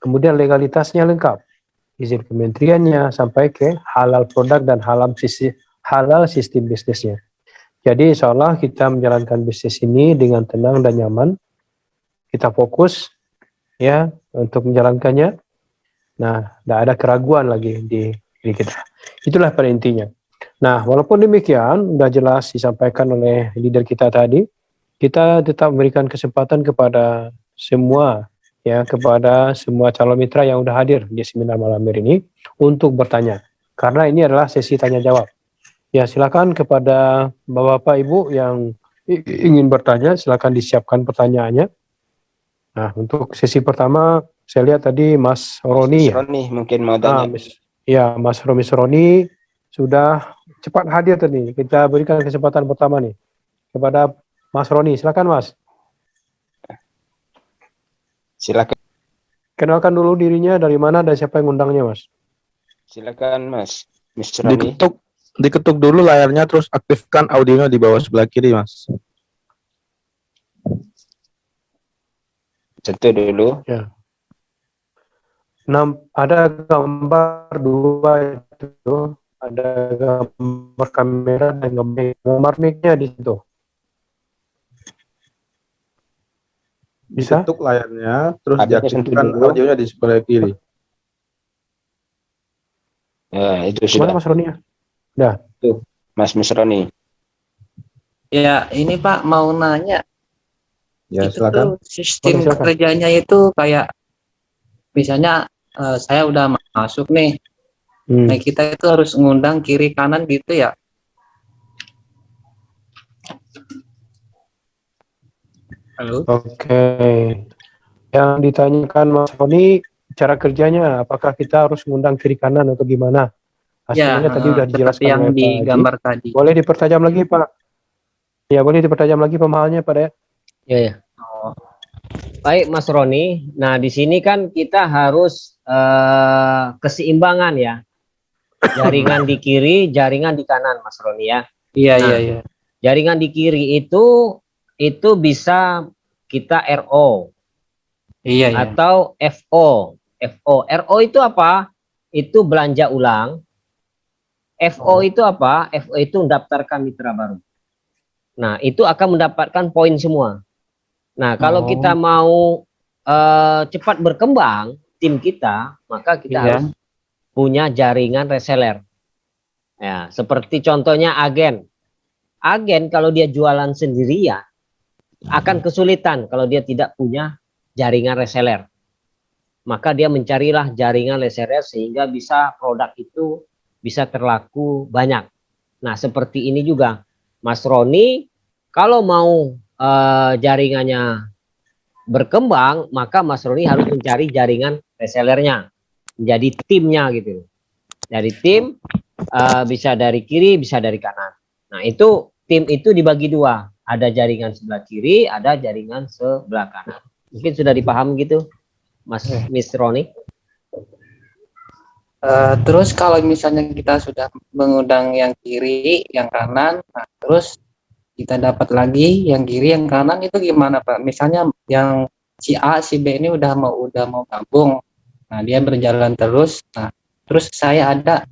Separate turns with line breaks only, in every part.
kemudian legalitasnya lengkap, izin kementeriannya sampai ke halal produk dan halal sistem bisnisnya. Jadi insya Allah kita menjalankan bisnis ini dengan tenang dan nyaman. Kita fokus ya untuk menjalankannya. Nah, tidak ada keraguan lagi di diri kita. Itulah pada intinya. Nah, walaupun demikian, sudah jelas disampaikan oleh leader kita tadi, kita tetap memberikan kesempatan kepada semua calon mitra yang sudah hadir di seminar malam ini untuk bertanya. Karena ini adalah sesi tanya jawab. Ya, silakan kepada Bapak-bapak Ibu yang ingin bertanya, silakan disiapkan pertanyaannya. Nah, untuk sesi pertama, saya lihat tadi Mas Roni.
Mas Roni mungkin mau tanya.
Mas Roni sudah cepat hadir tadi. Kita berikan kesempatan pertama nih kepada Mas Roni. Silakan Mas.
Silakan.
Kenalkan dulu dirinya, dari mana dan siapa yang undangnya Mas.
Silakan Mas Roni.
Diketuk dulu layarnya, terus aktifkan audionya di bawah sebelah kiri Mas.
Sentuh dulu.
Ya. Ada gambar dua itu, ada gambar kamera dan gambar mic-nya di situ. Bisa?
Diketuk layarnya, terus
diaktifkan
audionya di sebelah kiri.
Ya, itu sudah.
Mana Mas Roni ya? Udah.
Tuh, Mas Roni.
Ya, ini Pak mau nanya.
Ya,
itu
silakan.
tuh sistem kerjanya itu kayak misalnya saya udah masuk nih. Nah, kita itu harus ngundang kiri kanan gitu ya. Halo.
Oke. Yang ditanyakan Mas Roni, cara kerjanya apakah kita harus ngundang kiri kanan atau gimana? Hasilnya tadi udah dijelaskan
yang
oleh
di
Pak
gambar
Haji.
tadi.
Boleh dipertajam lagi Pak? Ya, boleh dipertajam lagi pemahamannya Pak ya?
Ya. Oh. Baik Mas Roni, nah di sini kan kita harus keseimbangan ya. Jaringan di kiri, jaringan di kanan Mas Roni ya.
Iya.
Jaringan di kiri itu bisa kita RO.
Iya.
Atau FO. RO itu apa? Itu belanja ulang. FO itu apa? FO itu mendaftarkan mitra baru. Nah, itu akan mendapatkan poin semua. Nah, kalau kita mau cepat berkembang tim kita, maka kita harus punya jaringan reseller. Ya, seperti contohnya agen. Agen kalau dia jualan sendirian akan kesulitan kalau dia tidak punya jaringan reseller. Maka dia mencarilah jaringan reseller sehingga bisa produk itu bisa terlaku banyak. Nah, seperti ini juga Mas Roni kalau mau jaringannya berkembang, maka Mas Roni harus mencari jaringan resellernya, menjadi timnya gitu. Dari tim bisa dari kiri, bisa dari kanan. Nah, itu tim itu dibagi dua, ada jaringan sebelah kiri, ada jaringan sebelah kanan. Mungkin sudah dipaham gitu, Mas Roni.
Terus kalau misalnya kita sudah mengundang yang kiri, yang kanan, nah terus kita dapat lagi yang kiri, yang kanan itu gimana Pak? Misalnya yang si A, si B ini udah mau gabung, nah dia berjalan terus, nah terus saya ada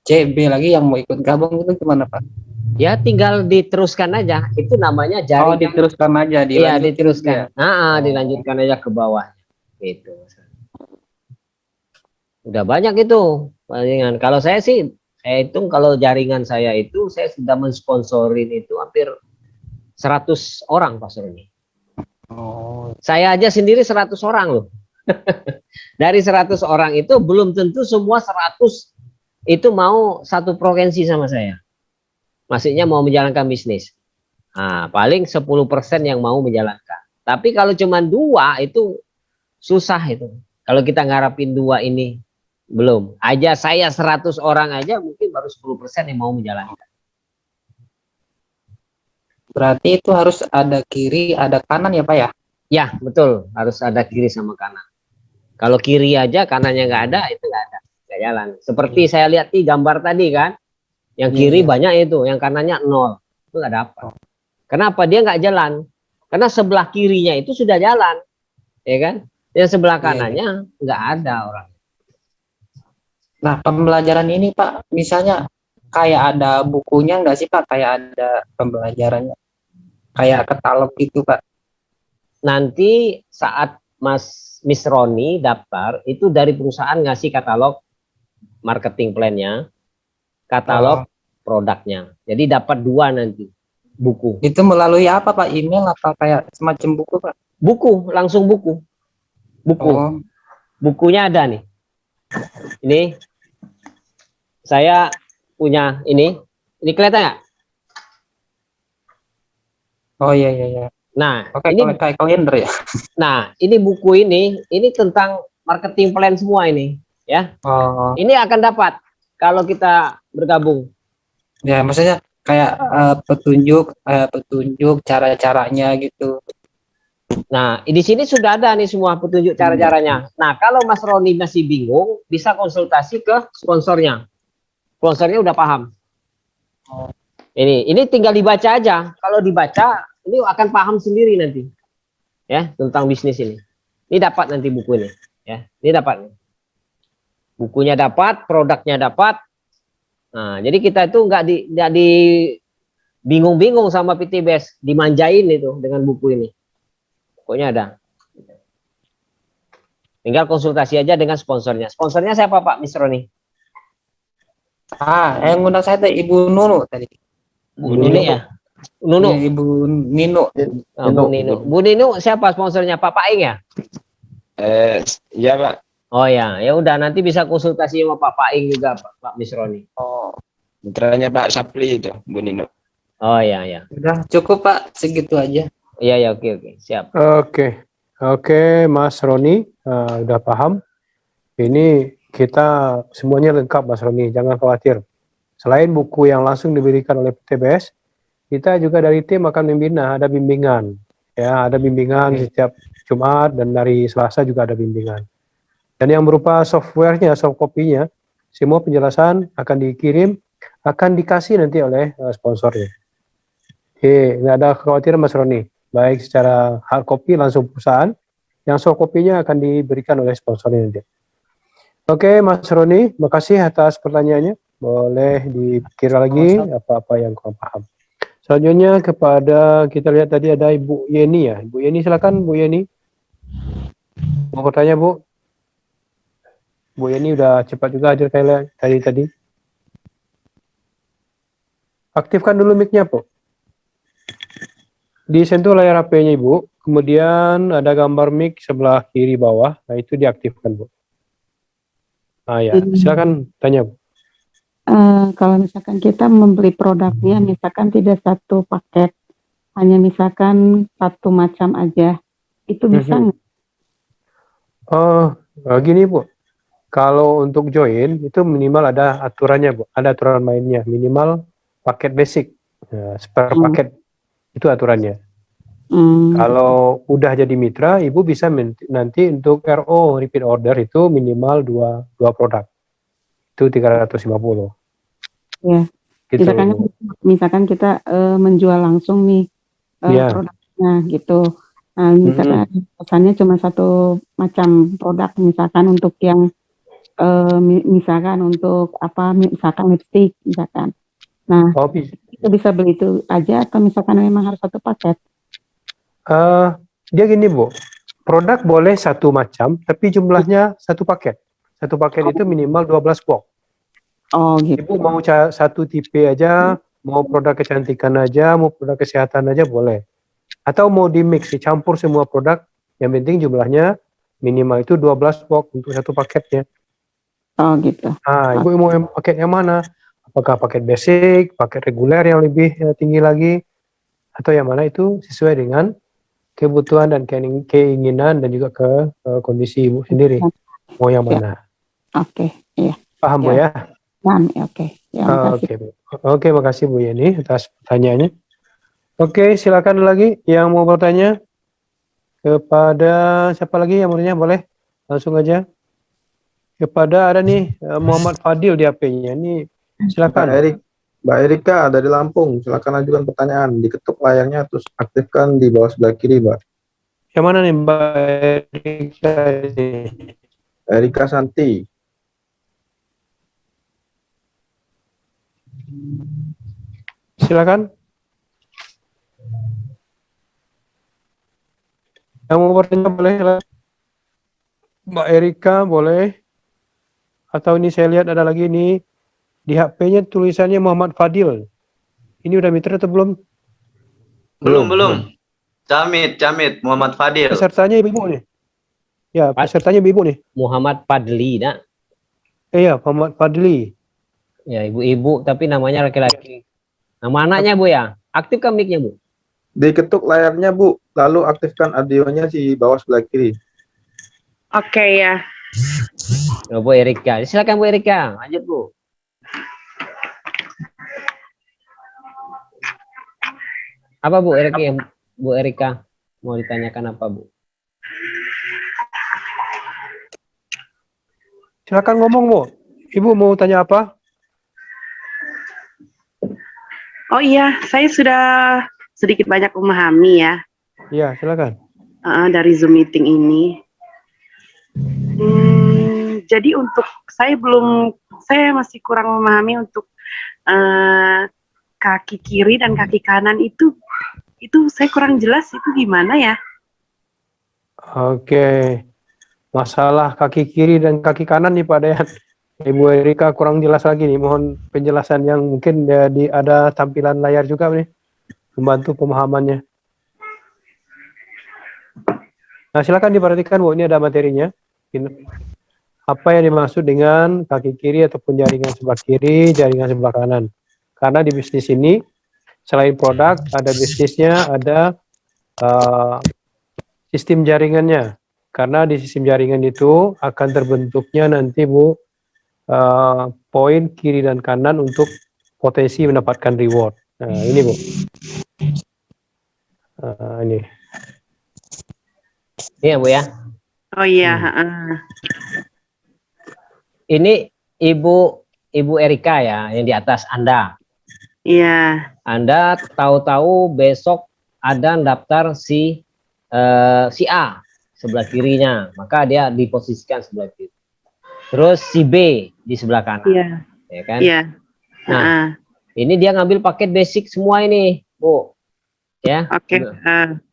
C, B lagi yang mau ikut gabung itu gimana Pak?
Ya tinggal diteruskan aja, itu namanya jaringan.
Oh diteruskan aja,
iya diteruskan. Dilanjutkan aja ke bawah, gitu. Udah banyak itu jaringan. Kalau saya sih, saya hitung kalau jaringan saya itu saya sudah mensponsorin itu hampir 100 orang Pak Roni. Saya aja sendiri 100 orang loh. Dari 100 orang itu belum tentu semua 100 itu mau satu provinsi sama saya. Maksudnya mau menjalankan bisnis. Nah, paling 10% yang mau menjalankan. Tapi kalau cuma 2 itu susah itu. Kalau kita ngarapin 2 ini belum. Aja saya 100 orang aja mungkin baru 10% yang mau menjalankan.
Berarti itu harus ada kiri, ada kanan ya Pak ya?
Ya, betul. Harus ada kiri sama kanan. Kalau kiri aja, kanannya nggak ada, itu nggak ada. Nggak jalan. Seperti saya lihat di gambar tadi kan. Yang kiri banyak itu, yang kanannya 0. Itu nggak dapat. Kenapa? Dia nggak jalan. Karena sebelah kirinya itu sudah jalan. Ya kan? Yang sebelah
Iya,
kanannya nggak ada orang.
Nah, pembelajaran ini Pak, misalnya kayak ada bukunya nggak sih Pak? Kayak ada pembelajarannya, kayak katalog gitu Pak.
Nanti saat Miss Roni daftar, itu dari perusahaan ngasih katalog marketing plan-nya, katalog produknya. Jadi dapat 2 nanti buku.
Itu melalui apa Pak? Email apa kayak semacam buku Pak?
Buku, langsung buku. Buku.
Oh,
Bukunya ada nih. Ini saya punya ini. Ini kelihatan nggak?
oh iya iya iya.
Nah,
Oke,
ini
kayak kalender ya.
nah, ini buku ini tentang marketing plan semua ini, ya.
Oh,
Ini akan dapat kalau kita bergabung.
ya maksudnya kayak petunjuk cara-caranya gitu.
Nah, di sini sudah ada nih semua petunjuk cara-caranya. Nah, kalau Mas Roni masih bingung, bisa konsultasi ke sponsornya. Sponsornya udah paham. Ini tinggal dibaca aja. Kalau dibaca, ini akan paham sendiri nanti, ya, tentang bisnis ini. Ini dapat nanti buku ini, ya. Ini dapat. Bukunya dapat, produknya dapat. Nah, jadi kita itu nggak di bingung-bingung sama PTBS, dimanjain itu dengan buku ini. Pokoknya ada. Tinggal konsultasi aja dengan sponsornya. Sponsornya siapa Pak Miss Roni?
Yang ngundang saya tadi Ibu Nunu tadi.
Bu Nini ya? Nunu.
Iya, Ibu Nino.
Bu Nino. Bu Nino siapa sponsornya? Pak Paing ya?
Ya Pak.
Oh ya, ya udah nanti bisa konsultasi sama Pak Paing juga Pak Miss Roni.
Oh,
Mitranya Pak Sapli itu, Bu Nino.
Oh ya ya.
udah cukup Pak, segitu aja.
Iya ya, oke siap.
Oke, Mas Roni, udah paham. Ini kita semuanya lengkap, Mas Roni, jangan khawatir. Selain buku yang langsung diberikan oleh PTBS, kita juga dari tim akan membina, ada bimbingan. Ya, ada bimbingan setiap Jumat dan dari Selasa juga ada bimbingan. Dan yang berupa softwarenya, soft copy-nya, semua penjelasan akan dikirim, akan dikasih nanti oleh sponsornya. Oke, nggak ada kekhawatiran Mas Roni. Baik secara hard copy langsung perusahaan, yang soft copy-nya akan diberikan oleh sponsornya nanti. Oke, Mas Roni, makasih atas pertanyaannya. Boleh dipikir lagi apa-apa yang kurang paham. Selanjutnya kepada kita lihat tadi ada Ibu Yeni ya. Ibu Yeni silakan Bu Yeni. Mau bertanya Bu? Bu Yeni udah cepat juga hadir kayak tadi. Aktifkan dulu mic-nya Bu. Disentuh layar HP-nya Ibu, kemudian ada gambar mic sebelah kiri bawah, nah itu diaktifkan Bu. Nah ya, silakan tanya Bu.
Kalau misalkan kita membeli produknya, misalkan tidak satu paket, hanya misalkan satu macam aja, itu bisa nggak?
Gini Bu, kalau untuk join itu minimal ada aturannya Bu, ada aturan mainnya, minimal paket basic, per paket. Itu aturannya. Kalau udah jadi mitra, Ibu bisa nanti untuk RO repeat order itu minimal 2 produk. Itu 350.
Ya.
Gitu.
Misalkan kita menjual langsung nih produknya gitu. Nah, misalkan pesannya cuma satu macam produk, misalkan untuk yang misalkan untuk apa, misalkan lipstick misalkan. Nah, kita bisa beli itu aja atau misalkan memang harus satu paket?
Dia gini Bu, produk boleh satu macam, tapi jumlahnya satu paket. Satu paket itu minimal 12 box.
Oh gitu.
Ibu mau satu tipe aja, mau produk kecantikan aja, mau produk kesehatan aja boleh. Atau mau di mix, dicampur semua produk, yang penting jumlahnya minimal itu 12 box untuk satu paketnya.
Oh gitu.
Nah, Ibu mau paket yang mana? Apakah paket basic, paket reguler yang lebih tinggi lagi, atau yang mana itu sesuai dengan kebutuhan dan keinginan dan juga ke kondisi Ibu sendiri. Mau yang mana?
Oke, iya.
Paham Bu ya?
Paham, oke. Ya, makasih.
Oke, makasih Bu Yeni atas pertanyaannya. Oke, silakan lagi yang mau bertanya kepada siapa lagi yang mau bertanya, boleh langsung aja. Kepada ada nih Muhammad Fadil di HP-nya. Ini silakan.
Mbak Erika dari Lampung, silakan ajukan pertanyaan. Diketuk layarnya terus aktifkan di bawah sebelah kiri, Mbak.
Yang mana nih Mbak Erika ini?
Erika Santi.
Silakan. Yang mau bertanya boleh, silakan. Mbak Erika boleh. Atau ini saya lihat ada lagi nih di HP-nya tulisannya Muhammad Fadil. Ini udah mitra atau belum?
Belum. Camit Muhammad Fadil.
Pesertanya ibu nih. Ya, pesertanya ibu nih.
Muhammad Fadli, nak.
Iya, Muhammad Fadli.
Ya, ibu-ibu tapi namanya laki-laki. Nama anaknya Bu ya? Aktifkan mic-nya Bu.
Diketuk layarnya Bu, lalu aktifkan audionya di bawah sebelah kiri.
Oke ya.
Oh, Bu Erika. Silakan Bu Erika, lanjut Bu. Apa Bu Erika yang Bu Erika mau ditanyakan apa Bu?
Silakan ngomong, Bu. Ibu mau tanya apa?
Oh iya, saya sudah sedikit banyak memahami ya
Iya, silakan.
dari Zoom meeting ini. Jadi untuk saya masih kurang memahami untuk kaki kiri dan kaki kanan itu saya kurang jelas itu gimana ya?
Oke. Masalah kaki kiri dan kaki kanan nih Pak Dayan. Ibu Erika kurang jelas lagi nih. Mohon penjelasan yang mungkin ada tampilan layar juga nih. Membantu pemahamannya. Nah, silakan diperhatikan Bu, ini ada materinya. Apa yang dimaksud dengan kaki kiri ataupun jaringan sebelah kiri, jaringan sebelah kanan. Karena di bisnis ini selain produk, ada bisnisnya, ada sistem jaringannya. Karena di sistem jaringan itu akan terbentuknya nanti Bu poin kiri dan kanan untuk potensi mendapatkan reward. Nah ini Bu. Ini.
Iya Bu ya.
Oh iya.
Ini Ibu Erika ya yang di atas Anda.
Iya.
Anda tahu-tahu besok ada daftar si A sebelah kirinya, maka dia diposisikan sebelah kiri. Terus si B di sebelah kanan,
Iya.
ya kan?
Iya.
Nah, ini dia ngambil paket basic semua ini, Bu. Ya.
Oke.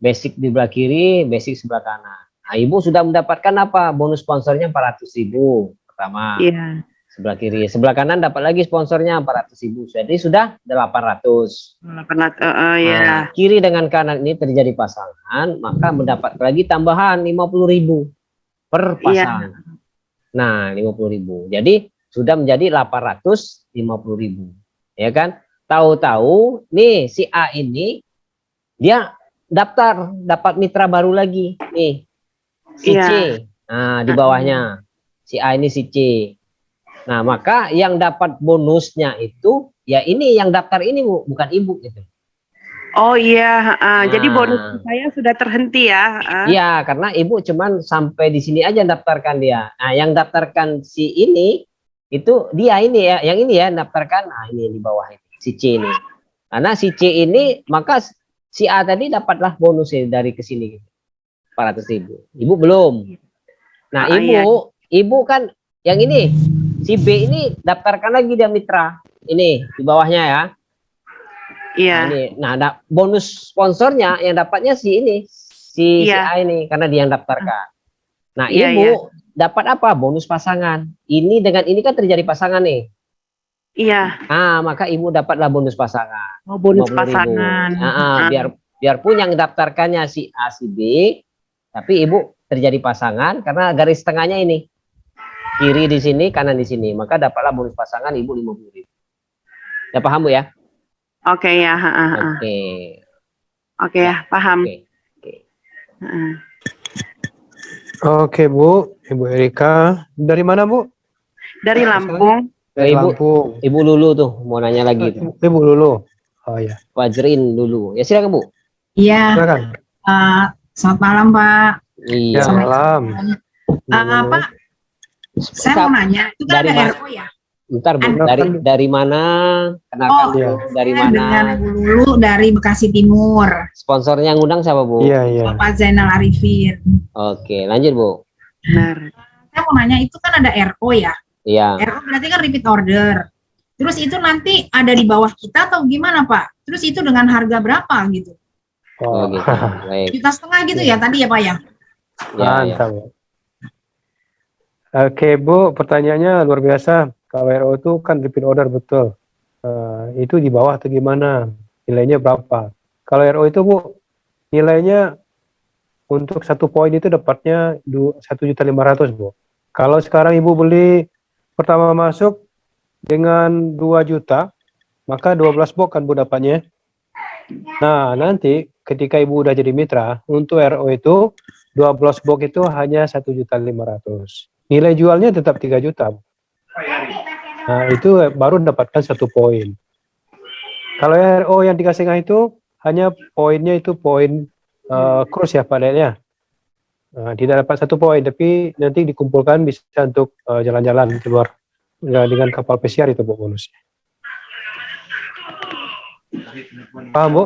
Basic di sebelah kiri, basic sebelah kanan. Nah, Ibu sudah mendapatkan apa? Bonus sponsornya 400.000 pertama.
Iya.
Sebelah kiri, sebelah kanan dapat lagi sponsornya 400.000. Jadi sudah 800.
Iya.
Nah, kiri dengan kanan ini terjadi pasangan, maka mendapat lagi tambahan 50.000 per pasangan.
Iya.
Nah, 50.000. Jadi sudah menjadi 850.000. Ya kan? Tahu-tahu nih si A ini dia daftar, dapat mitra baru lagi. Nih. Si
Iya.
C. Nah, di bawahnya. Si A ini si C. Nah, maka yang dapat bonusnya itu ya ini yang daftar ini Bu, bukan Ibu gitu.
Oh iya, jadi bonus saya sudah terhenti ya.
Iya, karena Ibu cuman sampai di sini aja daftarkan dia. Nah, yang daftarkan si ini itu dia ini ya, yang ini ya daftarkan. Nah, ini di bawah ini, si C ini. Karena si C ini maka si A tadi dapatlah bonusnya dari ke sini 400.000. Ibu belum. Nah, Ibu kan yang ini si B ini daftarkan lagi dia mitra. Ini di bawahnya ya.
Iya.
Nah, ada bonus sponsornya yang dapatnya si ini, si A ini karena dia yang daftarkan. Nah, Ibu dapat apa? Bonus pasangan. Ini dengan ini kan terjadi pasangan nih.
Iya.
Ah, maka Ibu dapatlah bonus pasangan.
Oh, bonus pasangan.
Biarpun yang daftarkannya si A, si B, tapi Ibu terjadi pasangan karena garis tengahnya ini. Kiri di sini, kanan di sini. Maka dapatlah bonus pasangan Ibu 50.000. Ya paham Bu ya?
Oke ya. Oke ya, paham.
Oke Bu, Ibu Erika. Dari mana Bu?
Dari Lampung.
Dari Lampung.
Ibu Lulu tuh mau nanya lagi.
Ibu Lulu. Oh ya.
Fajrin dulu. Ya silakan Bu.
Iya.
Silakan.
Selamat malam Pak.
Iya.
Selamat malam.
Pak, saya mau nanya, itu kan ada RO ya?
Bentar, Bu.
Ada.
Dari mana? Kenalkan dulu. Dari
Saya
mana?
dengan Bu Lulu dari Bekasi Timur.
Sponsornya yang ngundang siapa, Bu?
Iya, iya.
Bapak Zainal Arifin.
Oke, lanjut, Bu.
Benar.
Saya mau nanya, itu kan ada RO ya?
Iya.
RO berarti kan repeat order. Terus itu nanti ada di bawah kita atau gimana, Pak? Terus itu dengan harga berapa gitu?
Oh, gitu. Baik.
1,5 juta gitu ya tadi ya, Pak ya?
Ya, ya.
Mantap. Ya. Oke, Bu, pertanyaannya luar biasa. Kalau RO itu kan repeat order betul. Itu di bawah atau gimana? Nilainya berapa? Kalau RO itu, Bu, nilainya untuk 1 poin itu dapatnya 1.500.000, Bu. Kalau sekarang Ibu beli pertama masuk dengan 2 juta, maka 12 box kan Bu dapatnya. Nah, nanti ketika Ibu udah jadi mitra, untuk RO itu 12 box itu hanya 1.500.000. Nilai jualnya tetap 3 juta. Nah, itu baru dapatkan 1 poin. Kalau RO yang dikasih itu hanya poinnya itu poin cruise ya Pak Dek ya. Tidak dapat 1 poin, tapi nanti dikumpulkan bisa untuk jalan-jalan keluar dengan kapal pesiar itu Bu bonusnya. Paham Bu?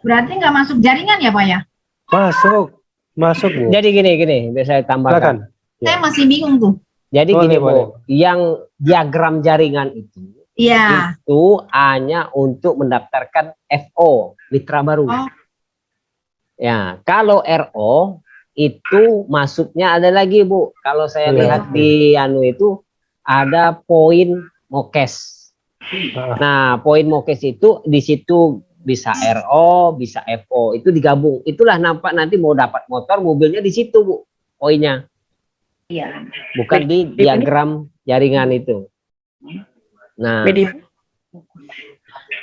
Berarti nggak masuk jaringan ya, Pak ya?
Masuk Bu.
Jadi gini, saya tambahkan.
Silakan.
Saya masih bingung tuh.
Jadi
Boleh,
gini,
boleh.
Bu, yang diagram jaringan
Iya.
itu hanya untuk mendaftarkan FO, mitra baru.
Oh.
Ya, kalau RO itu masuknya ada lagi, Bu. Kalau saya
Iya.
lihat di itu ada poin mokes. Nah, poin mokes itu di situ bisa RO, bisa FO, itu digabung. Itulah nampak nanti mau dapat motor, mobilnya di situ, Bu, poinnya.
Iya.
Bukan di diagram jaringan itu. Nah,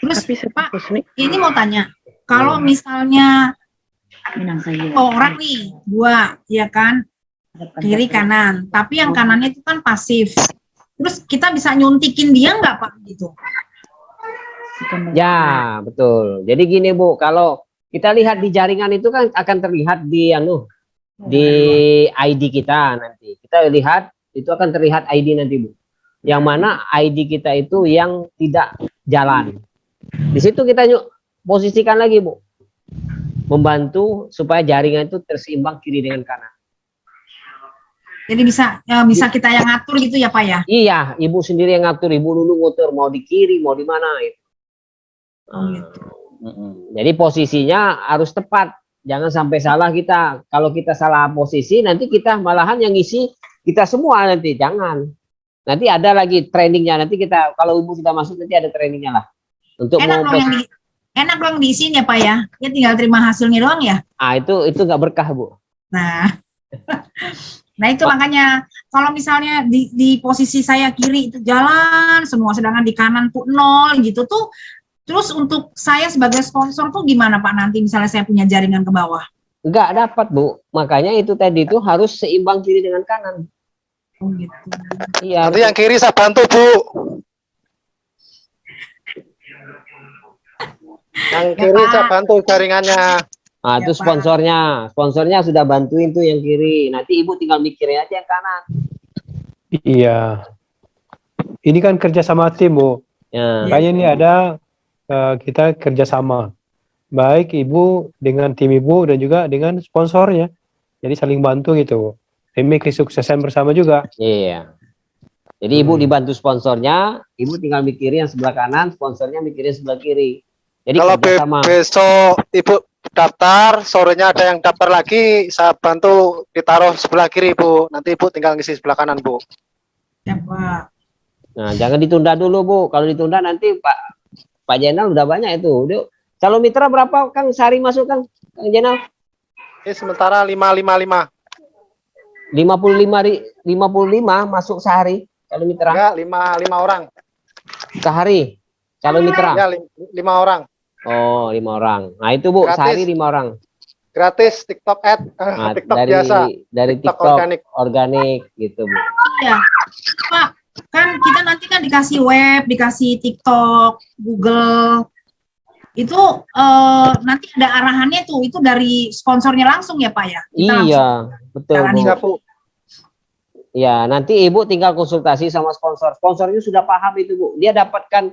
Terus Pak, ini mau tanya, kalau misalnya orang nih 2, ya kan, kiri kanan, tapi yang kanannya itu kan pasif. Terus kita bisa nyuntikin dia nggak, Pak, gitu?
ya, betul. Jadi gini, Bu, kalau kita lihat di jaringan itu kan akan terlihat di di ID kita nanti. Kita lihat itu akan terlihat ID nanti, Bu. Yang mana ID kita itu yang tidak jalan. Di situ kita posisikan lagi, Bu. Membantu supaya jaringan itu terseimbang kiri dengan kanan.
Jadi bisa kita yang ngatur gitu ya, Pak ya?
Iya, Ibu sendiri yang ngatur. Ibu dulu motor mau di kiri, mau di mana itu.
Gitu.
Jadi posisinya harus tepat. Jangan sampai salah kita. Kalau kita salah posisi, nanti kita malahan yang ngisi kita semua nanti. Jangan. Nanti ada lagi trainingnya. Nanti kita, kalau Ibu sudah masuk, nanti ada trainingnya lah. Untuk
enak dong diisiin ya, Pak ya? Ya tinggal terima hasilnya doang ya?
Itu nggak berkah, Bu.
Nah, nah itu makanya kalau misalnya di posisi saya kiri itu jalan semua, sedangkan di kanan tuh 0 gitu tuh. Terus untuk saya sebagai sponsor tuh gimana, Pak, nanti misalnya saya punya jaringan ke bawah?
Nggak dapat, Bu. Makanya itu tadi itu harus seimbang kiri dengan kanan.
Oh gitu.
Iya.
Nanti yang kiri saya bantu, Bu. Yang kiri saya bantu jaringannya.
Nah, itu sponsornya. Sponsornya sudah bantuin tuh yang kiri. Nanti Ibu tinggal mikirin aja yang kanan.
Iya. Ini kan kerjasama tim, Bu.
Ya.
Makanya ini ada kita kerjasama. Baik Ibu dengan tim Ibu dan juga dengan sponsornya. Jadi saling bantu gitu. Demi kesuksesan bersama juga.
Iya. Jadi Ibu dibantu sponsornya, Ibu tinggal mikirin yang sebelah kanan, sponsornya mikirin sebelah kiri. Jadi
Kalau
kerjasama.
besok Ibu daftar, sorenya ada yang daftar lagi, saya bantu ditaruh sebelah kiri, Bu. Nanti Ibu tinggal ngisi sebelah kanan, Bu.
Ya, Pak.
Nah, jangan ditunda dulu, Bu. Kalau ditunda nanti Pak Jenal udah banyak itu. Calon mitra berapa Kang sehari masuk Kang Jenal?
Ini sementara 555.
55 masuk sehari calon mitra.
Enggak, 5 orang.
Sehari calon mitra.
Ya, 5 orang.
Oh, 5 orang. Nah, itu Bu,
Gratis.
sehari 5 orang.
Gratis TikTok ad,
Nah,
TikTok
dari
biasa.
TikTok organik gitu, Bu.
Iya. Pak, kan kita nanti kan dikasih web, dikasih TikTok, Google. Itu nanti ada arahannya tuh, itu dari sponsornya langsung ya, Pak ya? Kita
Iya, betul, Bu.
Siap, Bu.
Ya, nanti Ibu tinggal konsultasi sama sponsor. Sponsornya sudah paham itu, Bu. Dia dapatkan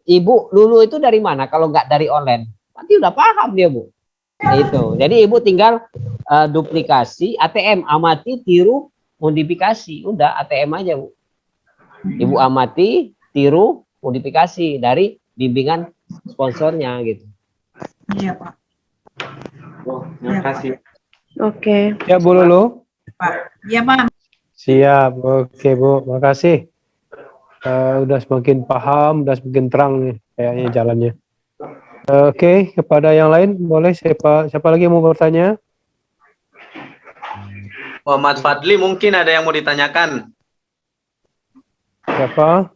Ibu dulu itu dari mana? Kalau nggak dari online, nanti udah paham dia, Bu. Nah, itu. Jadi Ibu tinggal duplikasi ATM, amati, tiru, modifikasi. Udah ATM aja, Bu. Ibu amati, tiru, modifikasi dari bimbingan sponsornya gitu.
Iya, Pak.
Terima kasih.
Oke.
Ya, Bu Lulu.
Pak. Iya, Pak.
Siap. Oke, Bu. Makasih. Udah semakin paham, udah semakin terang nih kayaknya jalannya. Oke, kepada yang lain boleh siapa lagi mau bertanya?
Muhammad Fadli mungkin ada yang mau ditanyakan.
Siapa?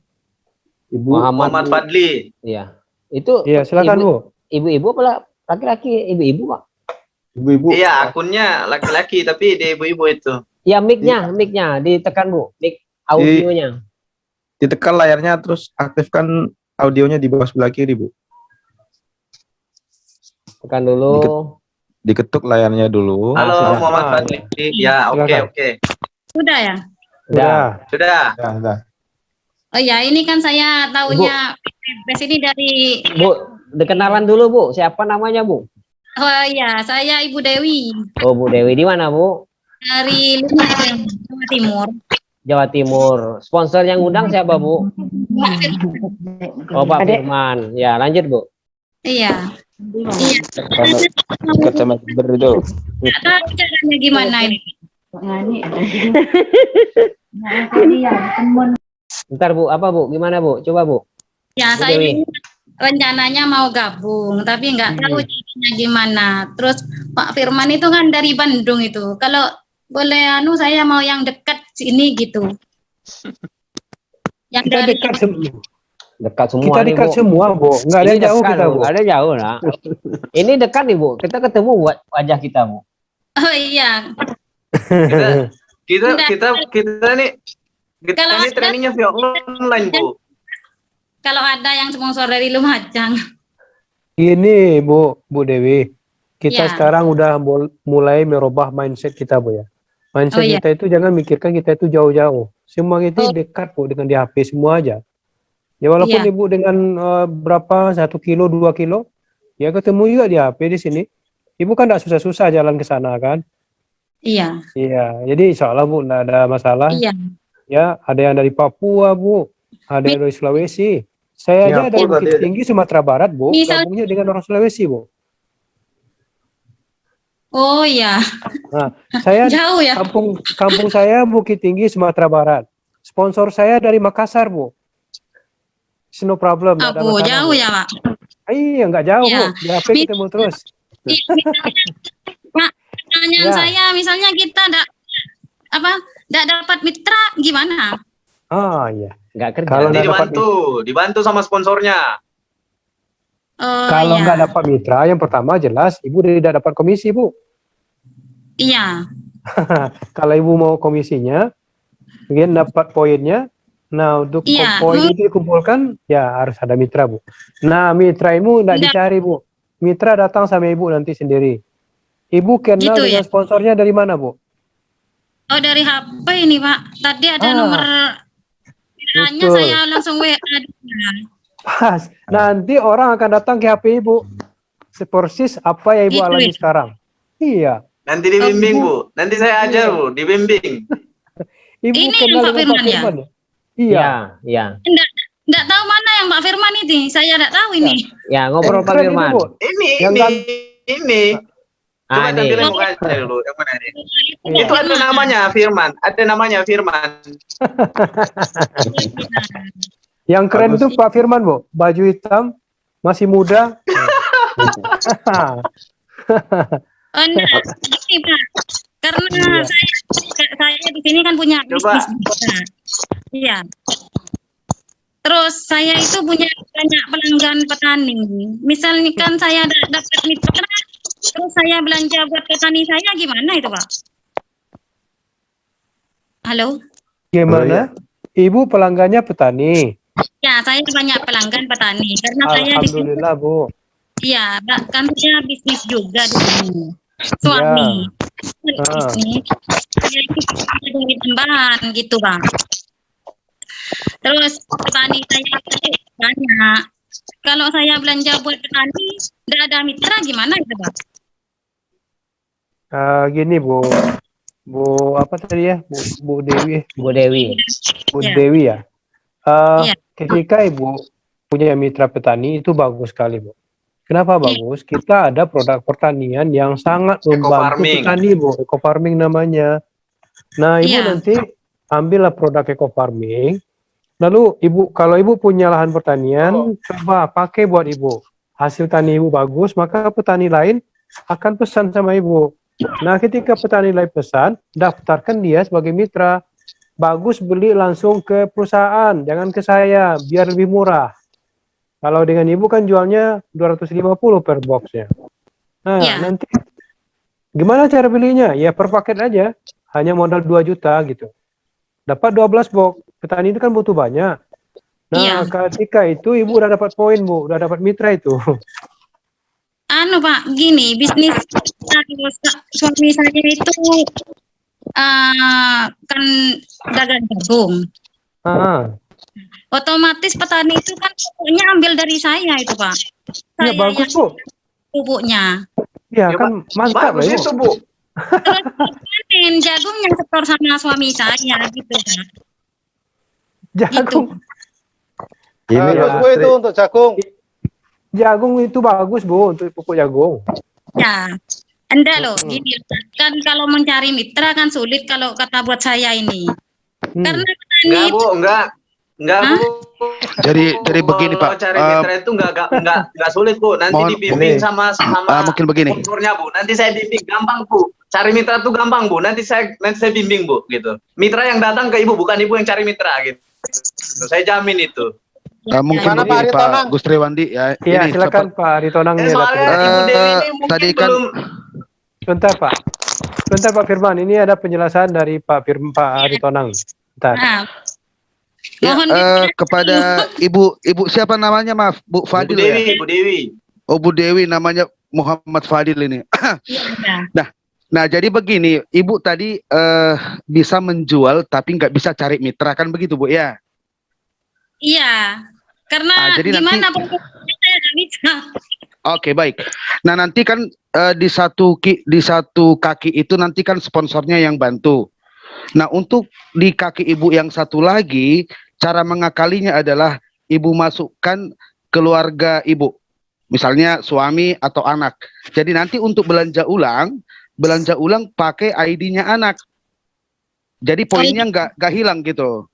Ibu
Muhammad Fadli.
Iya. Itu
Iya, silakan, Bu.
Ibu-ibu apa laki-laki? Ibu-ibu, Pak.
Ibu-ibu.
Iya, akunnya laki-laki tapi di ibu-ibu itu.
Ya, mic-nya ditekan, Bu. Mic audionya.
Ditekan layarnya terus aktifkan audionya di bawah sebelah kiri, Bu.
Tekan dulu.
Diketuk layarnya dulu.
Halo
sudah.
Muhammad Fadli. Ya, oke
Silakan.
oke.
Sudah ya?
Sudah.
Sudah.
Sudah.
Oh ya, ini kan saya tahunya PPS ini dari.
Bu, kenalan dulu, Bu. Siapa namanya, Bu?
Oh ya, saya Ibu Dewi
Oh, Bu Dewi di mana, Bu?
dari Lumajang, Jawa Timur.
Jawa Timur. Sponsor yang undang siapa, Bu? Oh, Pak Firman. Ya, lanjut, Bu.
Iya. Iya.
Kata Mas Ber itu.
Nggak tahu caranya gimana ini.
Bentar, Bu. Apa, Bu? Gimana, Bu? Coba, Bu.
Ya,
Bu
saya
Dewi.
ini rencananya mau gabung, tapi nggak tahu caranya gimana. Terus Pak Firman itu kan dari Bandung itu. Kalau boleh saya mau yang dekat sini gitu. Yang
Kita
dari
dekat semua.
Dekat semua
Kita
nih,
dekat
Bu.
semua, Bu. Nggak ada
Ini
yang jauh
dekat,
kita,
Bu.
Bu.
Nggak ada jauh, nah. Ini dekat nih, Bu. Kita ketemu wajah kita, Bu.
Oh iya.
Kita nih
Kalau
ini
ada-
trainingnya via online, Bu.
Kalau ada yang sponsor dari Lumajang.
Ini, Bu Dewi. Kita
Ya.
sekarang udah mulai merubah mindset kita, Bu ya. Mindset
Oh, iya.
kita itu jangan mikirkan kita itu jauh-jauh. Semua itu
Oh.
dekat, Bu, dengan di HP semua aja. Ya walaupun
Iya.
Ibu dengan berapa 1 kilo, 2 kilo, ya ketemu juga di HP di sini. Ibu kan nggak susah-susah jalan ke sana kan?
Iya.
Iya, jadi insya Allah, Bu, nggak ada masalah.
Iya.
Ya, ada yang dari Papua, Bu. Ada yang dari Sulawesi. Saya aja dari
Singapura
Bukit
tadi.
Tinggi, Sumatera Barat, Bu.
Misal-
Gabungnya dengan orang Sulawesi, Bu.
Oh iya.
Nah, saya
Jauh ya.
kampung saya Bukit Tinggi, Sumatera Barat. Sponsor saya dari Makassar, Bu. It's no problem, nggak ada
Bu,
masalah,
jauh
Bu.
ya, Pak.
Iya, nggak jauh,
Iya.
Bu. Di HP ketemu terus.
Pak, pertanyaan
Ya.
saya misalnya kita enggak dapat mitra gimana?
Ah, iya.
Nggak kerja.
Kalau
Nanti
nggak dapat
dibantu sama sponsornya.
Oh
Kalau
iya.
nggak dapat mitra, yang pertama jelas Ibu tidak dapat komisi, Bu.
Iya.
Kalau Ibu mau komisinya, mungkin dapat poinnya. Nah, untuk
Iya.
poin itu dikumpulkan, ya harus ada mitra, Bu. Nah, mitra Ibu nggak
Nggak.
dicari, Bu. Mitra datang sama Ibu nanti sendiri. Ibu kenal
Gitu
dengan
ya?
sponsornya dari mana, Bu?
Oh dari HP ini, Pak. Tadi ada
Ah,
nomor WA-nya,
betul.
saya langsung WA dia.
Pas. Nanti orang akan datang ke HP Ibu. Sepersis apa yang Ibu
Gitu
alami
ya?
sekarang. Iya.
Nanti dibimbing, Bu. Nanti saya ajar, Bu, dibimbing.
Ibu
Ini
kenal
yang Pak
dengan Pak
Firman ya?
Firman ya? Iya.
Iya.
Enggak tahu mana yang Pak Firman ini. Saya enggak tahu ini.
Ya, ngobrol Pak
Keren itu,
Firman.
Bu.
Ini,
Yang
ini. Coba
Ah, nih.
tampilin mukanya dulu. Yang mana ini?
Iya.
Itu ada namanya Firman. Ada namanya Firman.
Yang keren
Bagus.
itu Pak Firman, Bu. Baju hitam, masih muda.
Oh enggak, ini Pak. Karena saya di sini kan punya
Coba.
bisnis juga. Iya. Terus saya itu punya banyak pelanggan petani. Misalnya kan saya dapat mitra, terus saya belanja buat petani saya gimana itu, Pak? Halo?
Gimana? Ibu pelanggannya petani.
Ya, saya banyak pelanggan petani karena saya di sini.
Alhamdulillah, Bu.
Iya, kan saya bisnis juga di sini. Suami. ini saya itu duit tambahan gitu bang. Terus petani saya itu banyak. Kalau saya belanja buat petani, nggak ada mitra gimana gitu bang?
Gini Bu apa tadi ya Bu Dewi
Bu Dewi.
Bu
Ya.
Dewi ya.
Iya.
Ketika Ibu punya mitra petani itu bagus sekali Bu. Kenapa bagus? Kita ada produk pertanian yang sangat membantu
Eco-farming.
petani Bu. Eco farming namanya. Nah Ibu
Iya.
nanti ambillah produk eco farming. Lalu Ibu kalau Ibu punya lahan pertanian, coba pakai buat Ibu. Hasil tani Ibu bagus, maka petani lain akan pesan sama Ibu. Nah, ketika petani lain pesan, daftarkan dia sebagai mitra. Bagus beli langsung ke perusahaan, jangan ke saya, biar lebih murah. Kalau dengan Ibu kan jualnya 250 per boxnya. Nah,
Iya.
nanti gimana cara belinya? Ya per paket aja, hanya modal 2 juta gitu. Dapat 12 box. Petani itu kan butuh banyak. Nah,
Iya.
ketika itu Ibu udah dapat poin, Bu, udah dapat mitra itu.
Anu Pak, gini, bisnis suami saya itu kan dagang jagung.
Ah,
Otomatis petani itu kan pupuknya ambil dari saya itu Pak.
ya
Saya
bagus,
yang
Bu.
pupuknya.
Ya kan mantap lah,
Bagus
Ibu.
itu, Bu.
Terus panen jagung yang setor sama suami saya gitu Pak.
Jagung.
Ini
ya,
Bu itu untuk jagung.
Jagung itu bagus, Bu, untuk pupuk jagung.
Ya. Enggak loh, gini kan kalau mencari mitra kan sulit kalau kata buat saya ini. Karena petani
Enggak, Bu,
itu
enggak,
Hah?
Bu.
Jadi begini,
Kalau
Pak.
cari mitra itu enggak sulit, Bu. Nanti
mohon-
dibimbing sama
mungkin begini.
sponsornya, Bu. Nanti saya bimbing, gampang, Bu. Cari mitra itu gampang, Bu. Nanti saya bimbing, Bu, gitu. Mitra yang datang ke Ibu, bukan Ibu yang cari mitra, gitu. Saya jamin itu.
Mungkin
Mana Pak
begini,
Aritonang?
Pak Gustriwandi ya.
Iya,
ini
silakan Pak Aritonang ini
Soalnya
datang.
Ibu Dewi ini mungkin
tadi kan-
belum
Sebentar, Pak. Sebentar, Pak Firman. Ini ada penjelasan dari Pak Aritonang. Bentar.
Nah,
Ya,
mohon dikira-
kepada Ibu siapa namanya, maaf, Bu
Bu
Fadil
Dewi,
ya?
Bu Dewi.
Oh, Bu Dewi, namanya Muhammad Fadil ini.
Iya.
Nah, jadi begini, Ibu tadi bisa menjual tapi nggak bisa cari mitra, kan begitu, Bu ya?
Iya, karena
jadi
gimana
nanti-
produknya saya nggak bisa.
Oke, baik. Nah, nanti kan di satu kaki itu nanti kan sponsornya yang bantu. Nah, untuk di kaki Ibu yang satu lagi, cara mengakalinya adalah Ibu masukkan keluarga Ibu. Misalnya suami atau anak. Jadi nanti untuk belanja ulang pakai ID-nya anak. Jadi poinnya nggak hilang gitu.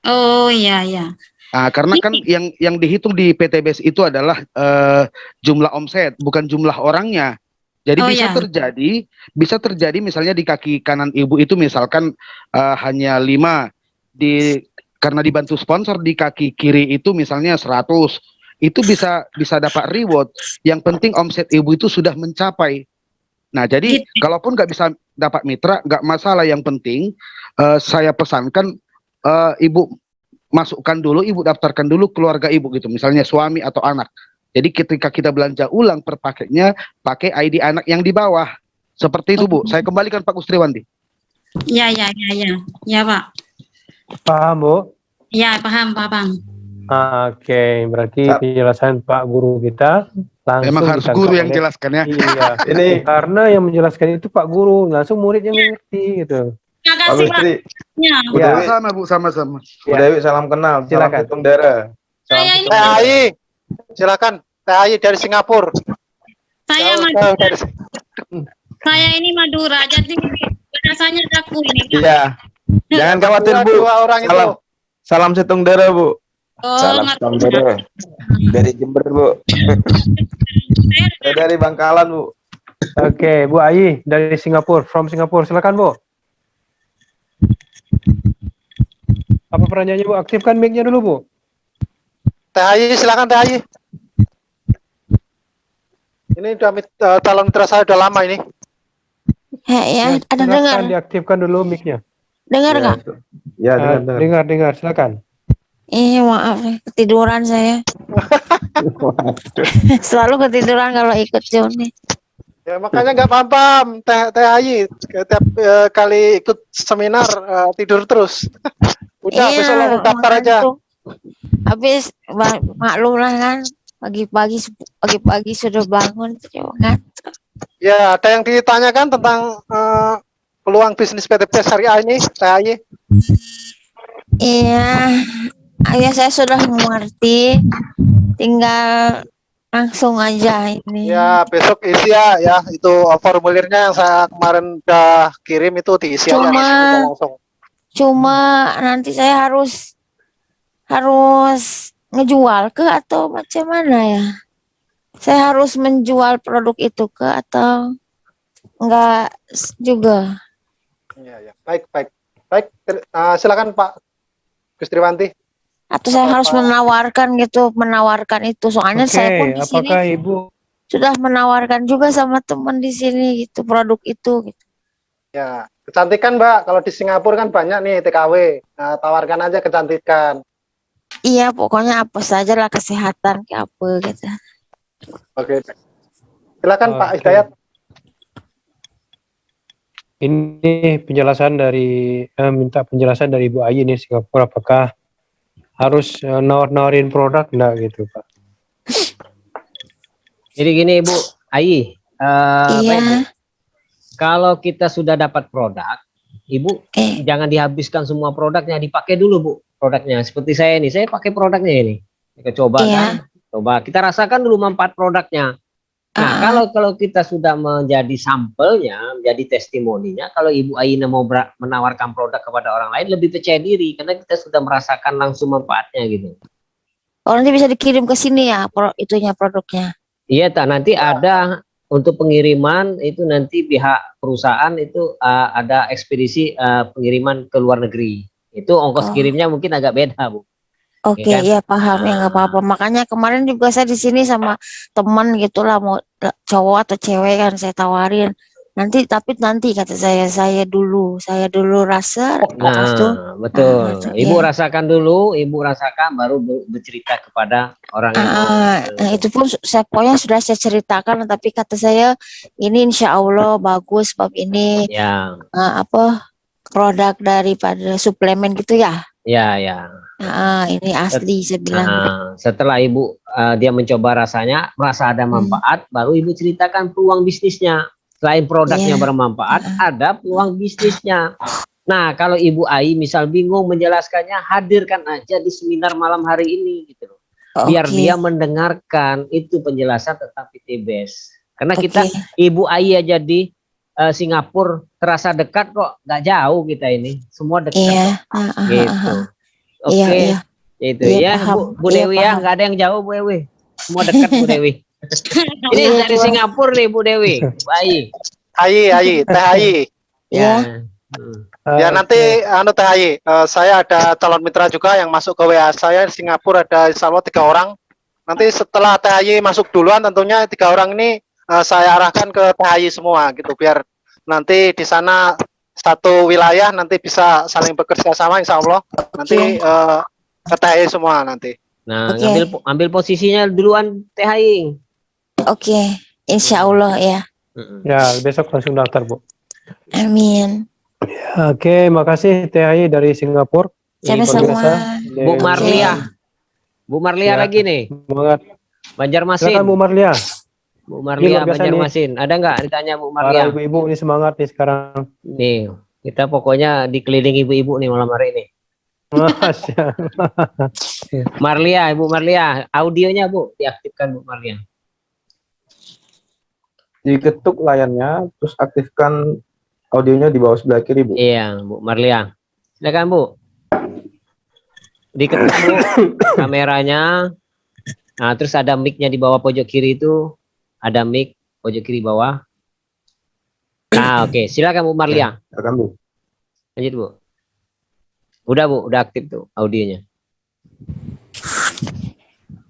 Oh iya iya.
Nah, karena kan yang dihitung di PTBS itu adalah jumlah omset, bukan jumlah orangnya. Jadi bisa terjadi misalnya di kaki kanan Ibu itu misalkan hanya 5, karena dibantu sponsor di kaki kiri itu misalnya 100. Itu bisa dapat reward. Yang penting omset Ibu itu sudah mencapai. Nah, jadi kalaupun nggak bisa dapat mitra, nggak masalah. Yang penting saya pesankan Ibu masukkan dulu, Ibu daftarkan dulu keluarga Ibu gitu, misalnya suami atau anak. Jadi ketika kita belanja ulang per paketnya pakai ID anak yang di bawah. Seperti itu, Bu. Saya kembalikan Pak Gustriwandi.
Iya ya Pak.
Paham, Bu?
Ya paham.
Oke, berarti penjelasan Pak Guru kita langsung
Memang harus
ditangkap
guru yang
oleh-
jelaskan ya.
Iya. Ini karena yang menjelaskan itu Pak Guru, langsung murid yang ngerti gitu.
Terima
Pak
kasih Pak.
Gustri,
Ya.
Bu Dewi,
Sama, Bu, sama-sama.
Bu Dewi salam kenal, salam
Silakan.
hitung daerah.
Saya ini
Teh Ayi, silakan. Teh Ayi dari Singapura.
saya
Jauh
Madura.
dari
Saya ini Madura, jadi bahasanya aku ini.
Iya. Jangan khawatir, Bu.
Dua orang itu.
Salam hitung daerah, Bu.
Oh,
Salam saudara dari Jember, Bu.
Saya dari Bangkalan, Bu.
Oke, Bu Ayi dari Singapura, from Singapura, silakan Bu. Apa pertanyaannya Bu? Aktifkan mic-nya dulu Bu.
Teh Ayi, silakan Teh Ayi. Ini udah calon mitra saya udah lama ini.
Ya, ada
Silakan
dengar.
diaktifkan dulu mic-nya.
Dengar nggak?
Ya, dengar.
Dengar, silakan.
Maaf, ketiduran saya. Selalu ketiduran kalau ikut Zoom nih.
Ya makanya nggak paham Teh Ayi tiap kali ikut seminar tidur terus. Udah besok langsung daftar aja.
Habis maklum lah kan, pagi-pagi sudah bangun kan.
Ya ada yang ditanyakan tentang peluang bisnis PTP Syariah ini, Teh Ayi?
Iya, ya saya sudah mengerti, tinggal langsung aja ini.
Ya besok isi ya itu formulirnya yang saya kemarin udah kirim itu diisi aja langsung.
Cuma nanti saya harus ngejual ke atau macam mana ya? Saya harus menjual produk itu ke atau enggak juga?
Ya. Baik. Silakan Pak Gustriwanti.
Atau saya harus menawarkan itu. Soalnya saya pun di sini
Ibu
sudah menawarkan juga sama teman di sini gitu produk itu. Gitu.
Ya, kecantikan Mbak. Kalau di Singapura kan banyak nih TKW. Nah, tawarkan aja kecantikan.
Iya, pokoknya apa saja lah kesehatan kayak apa gitu.
Oke. Silakan Pak Hidayat.
Ini penjelasan dari minta penjelasan dari Ibu Ayi nih Singapura, apakah harus nawarin produk enggak gitu Pak?
Jadi gini Ibu Ayi,
Iya.
kalau kita sudah dapat produk, Ibu jangan dihabiskan semua produknya, dipakai dulu Bu produknya. Seperti saya nih, saya pakai produknya ini. Kita coba kan, coba kita rasakan dulu manfaat produknya. Nah, kalau kita sudah menjadi sampelnya, menjadi testimoninya, kalau Ibu Aina mau menawarkan produk kepada orang lain, lebih percaya diri karena kita sudah merasakan langsung manfaatnya gitu.
Oh, nanti bisa dikirim ke sini ya produknya.
Iya, nanti ada untuk pengiriman itu nanti pihak perusahaan itu ada ekspedisi pengiriman ke luar negeri. Itu ongkos kirimnya mungkin agak beda, Bu.
Oke, ya paham ya nggak apa-apa. Makanya kemarin juga saya di sini sama teman gitulah mau cowok atau cewek kan saya tawarin. Nanti kata saya dulu rasa.
Betul. Ibu rasakan dulu, Ibu rasakan baru bercerita kepada orang yang
Nah, itu pun pokoknya sudah saya ceritakan, tapi kata saya ini insya Allah bagus sebab ini produk daripada suplemen gitu ya.
Ya.
Ini asli saya bilang.
Setelah Ibu dia mencoba rasanya, merasa ada manfaat, baru Ibu ceritakan peluang bisnisnya. Selain produknya bermanfaat, ada peluang bisnisnya. Nah, kalau Ibu Ai misal bingung menjelaskannya, hadirkan aja di seminar malam hari ini gitu loh. Biar dia mendengarkan itu penjelasan tentang PTBS. Karena kita Ibu Ai aja di Singapura terasa dekat kok, nggak jauh kita ini. Semua dekat. Gitu. Oke. Itu ya, Bu Dewi ya, nggak ada yang jauh Bu Dewi. Semua dekat Bu Dewi. Ini dari Singapura nih Bu Dewi, Bu Ayi.
Teh Ayi.
Ya.
Ya nanti Teh Ayi, saya ada calon mitra juga yang masuk ke WA saya di Singapura, ada insya Allah 3 orang. Nanti setelah Teh Ayi masuk duluan, tentunya 3 orang ini saya arahkan ke Teh Ayi semua gitu, biar nanti di sana satu wilayah nanti bisa saling bekerja sama insya Allah. Nanti ke Teh Ayi semua nanti.
Nah, ambil posisinya duluan Teh Ayi.
Oke, insya Allah ya.
Ya, besok langsung daftar Bu.
Amin.
Ya, oke, makasih Teh Ayi dari Singapura.
Sama-sama.
Bu Marlia. Bu Marlia lagi nih.
Semangat.
Banjarmasin.
Silakan Bu Marlia.
Bu Marlia Banjarmasin. Ada nggak ditanya Bu Marlia?
Para ibu-ibu ini semangat nih sekarang.
Nih, kita pokoknya dikelilingi ibu-ibu nih malam hari ini.
Masya Allah.
Marlia, Ibu Marlia, audionya Bu diaktifkan Bu Marlia.
Diketuk layarnya, terus aktifkan audionya di bawah sebelah kiri, Bu.
Iya, Bu Marlia. Silakan Bu. Diketuk Bu kameranya. Nah, terus ada mic-nya di bawah pojok kiri itu. Ada mic pojok kiri bawah. Nah, oke. Silakan Bu Marlia.
Silakan Bu.
Lanjut Bu. Udah Bu, udah aktif tuh audionya.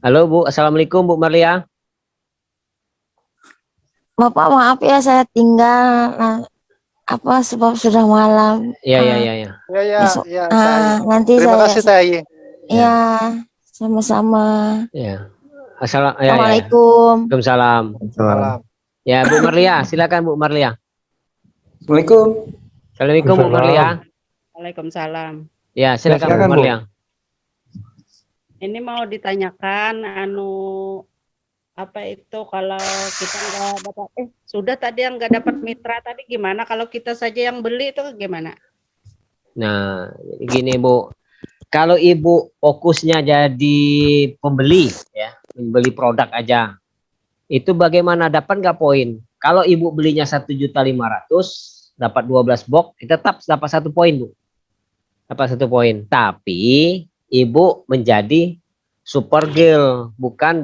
Halo Bu, assalamualaikum Bu Marlia.
Bapak maaf ya saya tinggal sebab sudah malam.
Iya.
Nanti
terima kasih Teh Ayi.
Ya, sama-sama.
Ya.
Assalamualaikum.
Waalaikumsalam. Ya, Bu Marlia, silakan Bu Marlia.
Assalamualaikum.
Assalamualaikum Bu Marlia.
Waalaikumsalam.
Ya, silakan Bu
silakan, Bu.
Marlia.
Ini mau ditanyakan apa itu kalau kita nggak dapat sudah tadi yang nggak dapat mitra tadi gimana kalau kita saja yang beli itu gimana?
Nah, gini Bu. Kalau Ibu fokusnya jadi pembeli ya, membeli produk aja. Itu bagaimana dapat nggak poin? Kalau Ibu belinya 1.500.000 dapat 12 box, tetap dapat 1 poin, Bu. Dapat 1 poin. Tapi Ibu menjadi super girl, bukan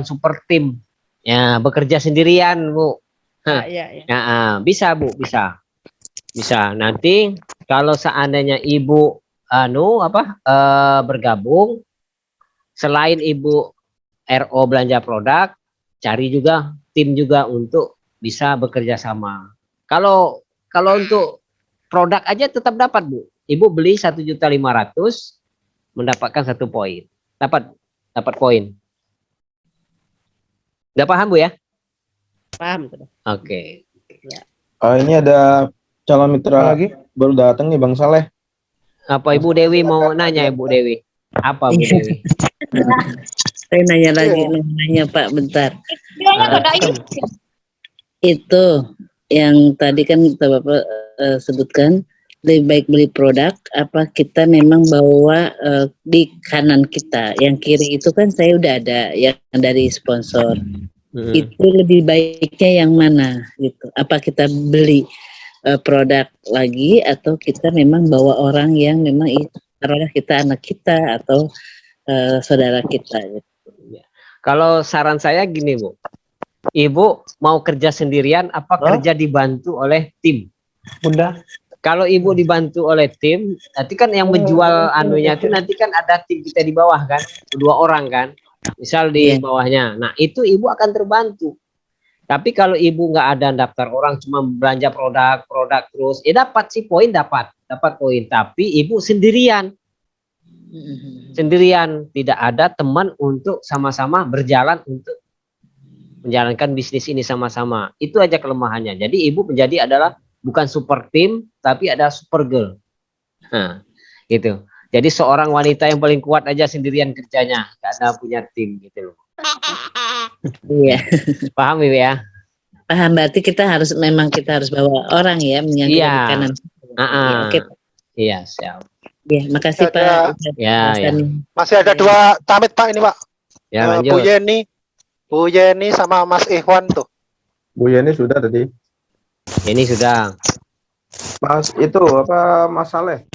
super tim. Ya, bekerja sendirian, Bu. Nah, bisa, Bu, bisa. Bisa. Nanti kalau seandainya Ibu bergabung, selain Ibu RO belanja produk, cari juga tim juga untuk bisa bekerja sama. Kalau untuk produk aja tetap dapat, Bu. Ibu beli 1.500.000 mendapatkan 1 poin. Dapat poin. Udah paham, Bu ya?
Paham sudah.
Oke.
Ya.
Ini ada calon mitra lagi baru datang nih, Bang Saleh.
Apa Ibu Dewi mau nanya, Ibu Dewi? Apa Bu Dewi?
Saya nanya lagi, Pak, bentar. Itu yang tadi kan Bapak sebutkan, lebih baik beli produk apa kita memang bawa di kanan kita, yang kiri itu kan saya udah ada yang dari sponsor. Itu lebih baiknya yang mana gitu? Apa kita beli produk lagi atau kita memang bawa orang yang memang itu taruhlah kita anak kita atau saudara kita gitu.
Kalau saran saya gini, Bu. Ibu mau kerja sendirian apa kerja dibantu oleh tim?
Bunda.
Kalau Ibu dibantu oleh tim, nanti kan yang menjual anunya itu nanti kan ada tim kita di bawah kan, 2 orang kan, misal di bawahnya. Nah itu Ibu akan terbantu. Tapi kalau Ibu nggak ada daftar orang, cuma belanja produk terus, dapat sih poin, dapat poin. Tapi Ibu sendirian, tidak ada teman untuk sama-sama berjalan untuk menjalankan bisnis ini sama-sama. Itu aja kelemahannya. Jadi Ibu menjadi adalah bukan super tim, tapi ada super girl. Nah, gitu. Jadi seorang wanita yang paling kuat aja sendirian kerjanya, karena punya tim gitu loh.
Iya.
Paham Ibu ya?
Paham, berarti kita harus bawa orang ya yang di kanan.
Oke. Iya, siap.
Ya, makasih Pak.
Ya.
Masih ada 2 tamit Pak ini Pak.
Ya, lanjut.
Bu Yeni sama Mas Ikhwan tuh.
Bu Yeni sudah tadi.
Ini sudah.
Mas itu Mas Saleh.